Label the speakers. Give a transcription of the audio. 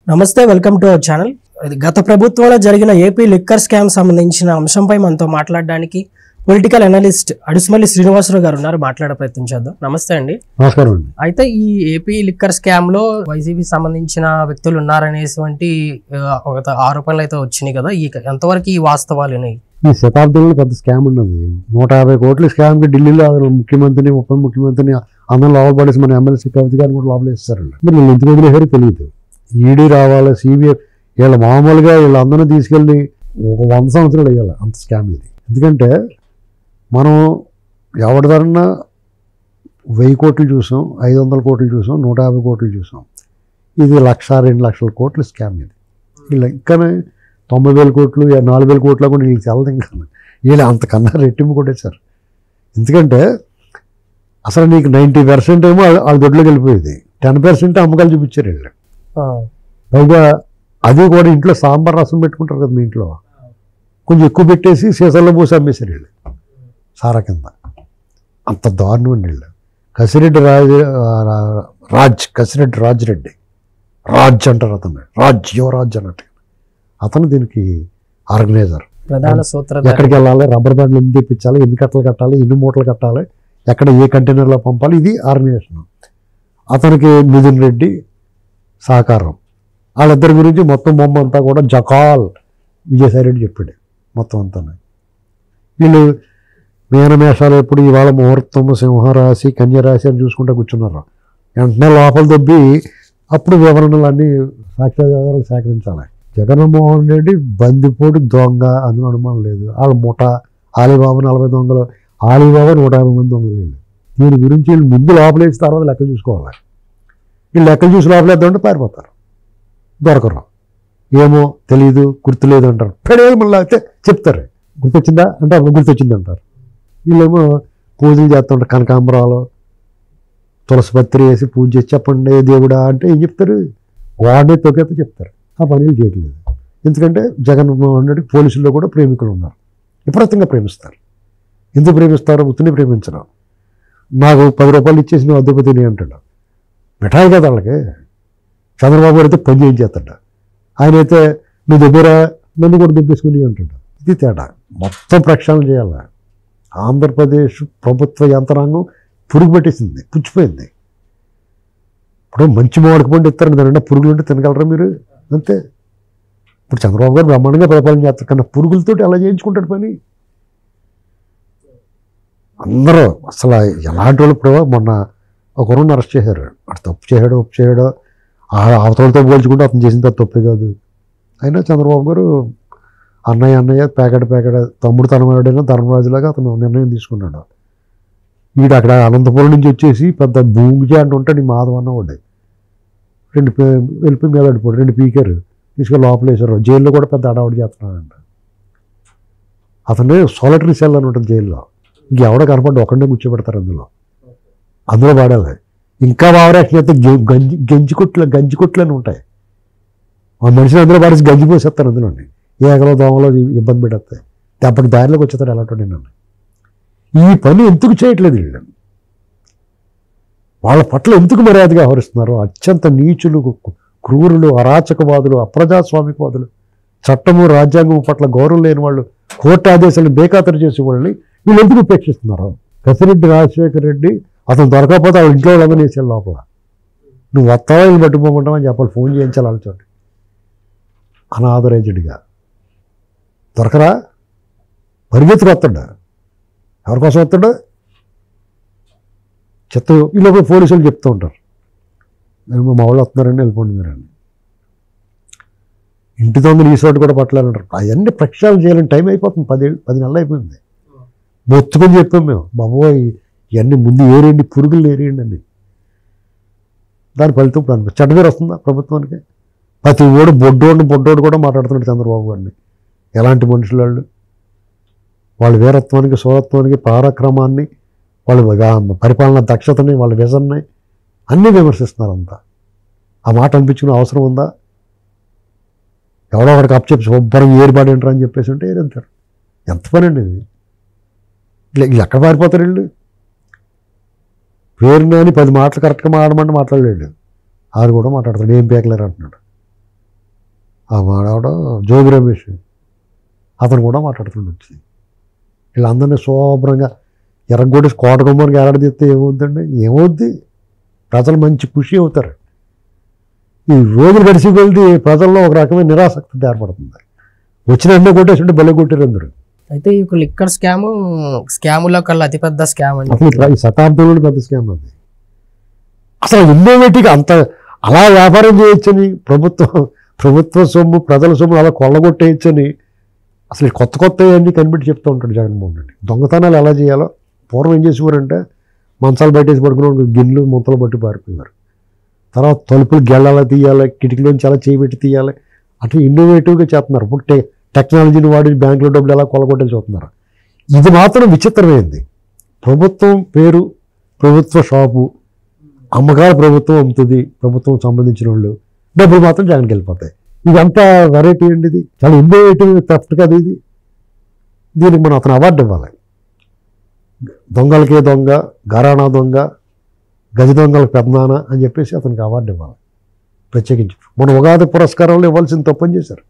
Speaker 1: నమస్తే, welcome to our channel. గత ప్రభుత్వంలో జరిగిన ఏపీ లిక్కర్ స్కామ్ సంబంధించిన అంశంపై మనతో మాట్లాడడానికి పొలిటికల్ అనలిస్ట్ అడుసుమల్లి శ్రీనివాసరావు గారు ఉన్నారు. మాట్లాడే ప్రయత్నం చేద్దాం. నమస్తే అండి.
Speaker 2: నమస్కారం అండి.
Speaker 1: అయితే ఈ ఏపీ లిక్కర్ స్కామ్ లో వైసీపీ సంబంధించిన వ్యక్తులు ఉన్నారనేటువంటి ఒక ఆరోపణలు అయితే వచ్చినాయి కదా, ఈ ఎంతవరకు ఈ వాస్తవాలు?
Speaker 2: ఈ శతాబ్దంలో పెద్ద స్కామ్ ఉన్నది. 150 కోట్ల స్కామ్ కి ఢిల్లీలో ముఖ్యమంత్రిని ఉప ముఖ్యమంత్రిని అందరం లోపల పడేసి మన ఎమ్మెల్సీ కవిత గారిని కూడా లోపల వేస్తారండి. మరి వీళ్ళు ఎందుకు వదిలేసారో తెలియదు. ఈడీ రావాలి, సిబిఐ, వీళ్ళ మామూలుగా వీళ్ళందరినీ తీసుకెళ్ళి ఒక 100 సంవత్సరాలు వేయాలి. అంత స్కామ్ ఇది. ఎందుకంటే మనం ఎవరి ధరన్నా 1000 కోట్లు చూసాం, 500 కోట్లు చూసాం, 150 కోట్లు చూసాం. ఇది 1,00,000-2 లక్షల కోట్ల స్కామ్ ఇది. వీళ్ళు ఇంకానే 90,000 కోట్లు 4,000 కోట్ల కూడా వీళ్ళకి తెలదు. ఇంకా వీళ్ళు అంతకన్నా రెట్టింపు కొట్టేశారు. ఎందుకంటే అసలు నీకు 90% ఏమో వాళ్ళ దొడ్లోకి వెళ్ళిపోయేది, 10% అమ్మకాలు చూపించారు వీళ్ళు. పైగా అది కూడా ఇంట్లో సాంబార్ రసం పెట్టుకుంటారు కదా మీ ఇంట్లో, కొంచెం ఎక్కువ పెట్టేసి సీసాల్లో పోసి అమ్మేశారు వీళ్ళు సారా కింద. అంత దారుణం అండి వీళ్ళు. కసిరెడ్డి రాజిరెడ్డి రాజ్ అంటారు అతను, యువరాజ్ అన్నట్టు. అతను దీనికి ఆర్గనైజర్,
Speaker 1: ప్రధాన సూత్ర.
Speaker 2: ఎక్కడికి వెళ్ళాలి, రబ్బర్ బ్యాండ్లు ఎన్ని తెప్పించాలి, ఎన్ని కట్టలు కట్టాలి, ఎన్ని మూటలు కట్టాలి, ఎక్కడ ఏ కంటైనర్లో పంపాలి, ఇది ఆర్గనైజేషన్. అతనికి నితిన్ రెడ్డి సహకారం. వాళ్ళిద్దరి గురించి మొత్తం బొమ్మ అంతా కూడా జకాల్ విజయసాయి రెడ్డి చెప్పాడు మొత్తం అంతా. వీళ్ళు మేనమేషాలు ఎప్పుడు ఇవాళ ముహూర్తం సింహరాశి కన్యరాశి అని చూసుకుంటూ కూర్చున్నారు. వెంటనే లోపల దొబ్బి అప్పుడు వివరణలు అన్నీ సాక్ష్యాధారాలు సేకరించాలి. జగన్మోహన్ రెడ్డి బందిపోటు దొంగ, అందులో అనుమానం లేదు. వాళ్ళ ముఠ ఆలీబాబు 40 దొంగలు, ఆలీబాబు 150 మంది దొంగలు. వీళ్ళు దీని గురించి వీళ్ళు ముందు లోపలేసి తర్వాత లెక్కలు చూసుకోవాలి. వీళ్ళు లెక్కలు చూసి లోపలేద్దామంటే పారిపోతారు, దొరకరు. ఏమో తెలీదు, గుర్తులేదు అంటారు. పెడేళ్ళు మళ్ళీ అయితే చెప్తారు గుర్తొచ్చిందా అంటే అప్పుడు గుర్తొచ్చింది అంటారు. వీళ్ళేమో పూజలు చేస్తుంటారు, కనకాంబరాలు తులసి పత్రి వేసి పూజ చేసి చెప్పండి దేవుడా అంటే ఏం చెప్తారు, గోడనే తొక్కేస్తే చెప్తారు. ఆ పనులు చేయట్లేదు. ఎందుకంటే జగన్మోహన్ రెడ్డి పోలీసుల్లో కూడా ప్రేమికులు ఉన్నారు, విపరీతంగా ప్రేమిస్తారు. ఎందుకు ప్రేమిస్తారో ఉత్తిని ప్రేమించడం. నాకు 10 రూపాయలు ఇచ్చేసి నువ్వు అద్దెపతిని అంటాడు. మిఠాయి కదా వాళ్ళకి. చంద్రబాబు అయితే పని చేయించేస్తాడు, ఆయన అయితే నువ్వు దగ్గర నన్ను కూడా దుబ్బేసుకుని అంటాడు. ఇది తేడా. మొత్తం ప్రక్షాళన చేయాలి. ఆంధ్రప్రదేశ్ ప్రభుత్వ యంత్రాంగం పురుగు పట్టేసింది, పుచ్చిపోయింది. ఇప్పుడు మంచి మామిడికి పండు ఇస్తారండి, దానిండా పురుగులు ఉంటే తినగలరా మీరు? అంతే. ఇప్పుడు చంద్రబాబు గారు బ్రహ్మాండంగా పరిపాలన చేస్తారు, కానీ పురుగులతోటి ఎలా చేయించుకుంటాడు పని? అందరూ అసలు ఎలాంటి వాళ్ళు. ఇప్పుడు మొన్న ఒకరిని అరెస్ట్ చేశారు. అటు తప్పు చేయడో అవతలతో పోల్చుకుంటే అతను చేసిన తప్పే కాదు. అయినా చంద్రబాబు గారు అన్నయ్య ప్యాకెట్ తమ్ముడు తనమాడైనా ధర్మరాజులాగా అతను నిర్ణయం తీసుకున్నాడు. వీడు అక్కడ అనంతపురం నుంచి వచ్చేసి పెద్ద భూమిజా అంటూ ఉంటాడు. ఈ మాధవ్ అన్నవాడు 2 వెళ్ళిపోయి మీద పడిపోయాడు. 2 పీకారు, తీసుకొని లోపల వేశారు. జైల్లో కూడా పెద్ద అడావుడి చేస్తున్నాడంట. అతను సోలటరీ సెల్ అని ఉంటుంది జైల్లో. ఇంకెవడ కనపడ్డా ఒకటే కూర్చోబెడతారు అందులో పాడాలి. ఇంకా బావరాక్షణ అయితే గంజి కొట్లు అని ఉంటాయి. ఆ మనిషిని అందులో పాడేసి గంజి పోసేస్తారు అందులోని. ఏకలో దోమలో ఇబ్బంది పెట్టేస్తాయి. దెబ్బకి దారిలోకి వచ్చేస్తారు ఎలాంటి నన్ను. ఈ పని ఎందుకు చేయట్లేదు వీళ్ళు? వాళ్ళ పట్ల ఎందుకు మర్యాదగా వ్యవహరిస్తున్నారు? అత్యంత నీచులు, క్రూరులు, అరాచకవాదులు, అప్రజాస్వామికవాదులు, చట్టము రాజ్యాంగం పట్ల గౌరవం లేని వాళ్ళు, కోర్టు ఆదేశాలను బేఖాతరు చేసే వాళ్ళని వీళ్ళు ఎందుకు ఉపేక్షిస్తున్నారు? కసిరెడ్డి రాజశేఖర రెడ్డి అతను దొరకకపోతే వాళ్ళ ఇంట్లో వాళ్ళందరూ వేసేయాలి లోపల. నువ్వు వస్తావా వీళ్ళు పట్టుకోమంటావా అని చెప్పాలి, ఫోన్ చేయించాలి వాళ్ళ చోటు. అనాథరైజ్డ్గా దొరకరా, పరిగెత్తుకు వస్తాడు. ఎవరికోసం వస్తాడు? చెత్త. వీళ్ళు పోలీసులు చెప్తూ ఉంటారు, మా వాళ్ళు వస్తున్నారండి వెళ్ళిపోండి మీరండి. ఇంటి దొంగలు ఈ చోటు కూడా పట్టలేదంటారు. అవన్నీ ప్రక్షాళన చేయాలని టైం అయిపోతుంది. 10 నెలలు అయిపోయింది. మొత్తుకొని చెప్పాం మేము, బాబోయ్ ఇవన్నీ ముందు ఏరేయండి, పురుగులు ఏరేయండి అని. దాని ఫలితం ఇప్పుడు చెడ్డ పేరు వస్తుందా ప్రభుత్వానికి? ప్రతి ఓడు బొడ్డోడు కూడా మాట్లాడుతున్నాడు చంద్రబాబు గారిని. ఎలాంటి మనుషులు వాళ్ళు? వాళ్ళ వీరత్వానికి, సోరత్వానికి, పరాక్రమాన్ని, వాళ్ళ పరిపాలన దక్షతని, వాళ్ళ విజన్ని అన్నీ విమర్శిస్తున్నారు అంతా. ఆ మాట అనిపించుకునే అవసరం ఉందా? ఎవడో ఒకడికి అప్పచెప్పి శుభ్రం ఏర్పాటు ఏంటారు అని చెప్పేసి ఉంటే ఏదంటారు. ఎంత పని అండి ఇది? వీళ్ళు ఎక్కడ పారిపోతారు వీళ్ళు? పేరుని 10 మాటలు కరెక్ట్గా మాట్లాడమంటే మాట్లాడలేడు. ఆరు కూడా మాట్లాడతాడు, ఏం పేకలేరు అంటున్నాడు. ఆ వాడవడ జోగి రమేష్ అతను కూడా మాట్లాడుతుండ వచ్చి వీళ్ళందరినీ శుభ్రంగా ఎర్రగొట్టేసి కోటగుమ్మరికి ఎలాడదీస్తే ఏమవుద్దండి? ఏమవుద్ది? ప్రజలు మంచి ఖుషి అవుతారు. ఈ రోజులు గడిచి కొలిది ప్రజల్లో ఒక రకమైన నిరాసక్తి ఏర్పడుతుంది. వచ్చిన వెంటనే కొట్టేసి భలే కొట్టారు అందరూ.
Speaker 1: అయితే ఈ లిక్కర్ స్కాములో కల్లా అతిపెద్ద స్కామ్ అని
Speaker 2: అసలు ఈ శతాబ్దంలో పెద్ద స్కామ్ అది. అసలు ఇన్నోవేటివ్గా అంత అలా వ్యాపారం చేయొచ్చని, ప్రభుత్వ సొమ్ము ప్రజల సొమ్ము అలా కొల్లగొట్టేయచ్చని అసలు కొత్త అన్నీ కనిపెట్టి చెప్తూ ఉంటాడు జగన్మోహన్ రెడ్డి. దొంగతనాలు ఎలా చేయాలో పూర్వం ఏం చేసేవారంటే మంచాలు బయటేసి పడుకుని గిన్నెలు ముంతలు పట్టి పారిపోయేవారు. తర్వాత తలుపులు గెళ్ళాలా తీయాలి, కిటికీలోంచి అలా చేయబెట్టి తీయాలి. అట్లా ఇన్నోవేటివ్గా చేస్తున్నారు. ఇప్పుడు టెక్నాలజీని వాడి బ్యాంకులో డబ్బులు ఎలా కొల్లగొట్టేసి చూస్తున్నారు. ఇది మాత్రం విచిత్రమైంది. ప్రభుత్వం పేరు, ప్రభుత్వ షాపు, అమ్మకాలు ప్రభుత్వం అమ్ముతుంది, ప్రభుత్వం సంబంధించిన వాళ్ళు, డబ్బులు మాత్రం జగన్కి వెళ్ళిపోతాయి. ఇదంతా వెరైటీ అండి. ఇది చాలా ఇన్నోవేటివ్ థెఫ్ట్ కదా ఇది. దీనికి మనం అతను అవార్డు ఇవ్వాలి. దొంగలకే దొంగ, ఘరానా దొంగ, గజ దొంగలకు పెద్దనాన్న అని చెప్పేసి అతనికి అవార్డు ఇవ్వాలి ప్రత్యేకించి. మన ఉగాది పురస్కారంలో ఇవ్వాల్సిన తప్పని చేశారు.